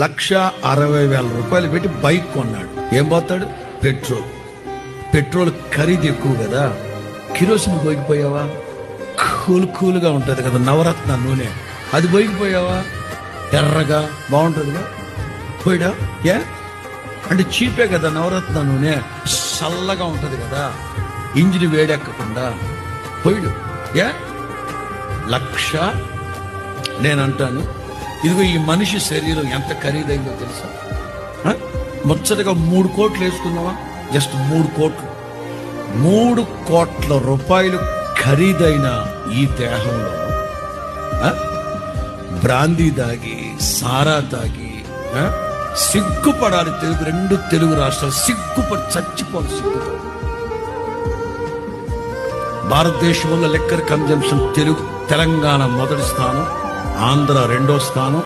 1,60,000 పెట్టి బైక్ కొన్నాడు. ఏం పోతాడు? పెట్రోల్ ఖరీదు ఎక్కువ కదా. కిరోసిన్ పోయిపోయావా? కూలుగా ఉంటది కదా నవరత్న నూనె, అది పోయిపోయావా? ఎర్రగా బాగుంటుందిగా, పోయిడా? ఏ అంటే చీపే కదా నవరత్న నూనె, చల్లగా ఉంటది కదా, ఇంజిన్ వేడెక్కకుండా పోయిడు. ఏ 1,00,000. నేనంటాను, ఇదిగో ఈ మనిషి శరీరం ఎంత ఖరీదైందో తెలుసా? ముచ్చటగా 3 కోట్లు వేసుకున్నావా? జస్ట్ 3 కోట్లు, 3 కోట్ల రూపాయలు ఖరీదైన ఈ దేహంలో బ్రాందీ దాగి, సారా తాగి సిగ్గుపడాలి. 2 తెలుగు రాష్ట్రాలు సిగ్గుపడి చచ్చిపోవాలి. భారతదేశంలో లిక్కర్ కన్జంప్షన్ తెలంగాణ మొదటి స్థానం, ఆంధ్ర 2వ స్థానం,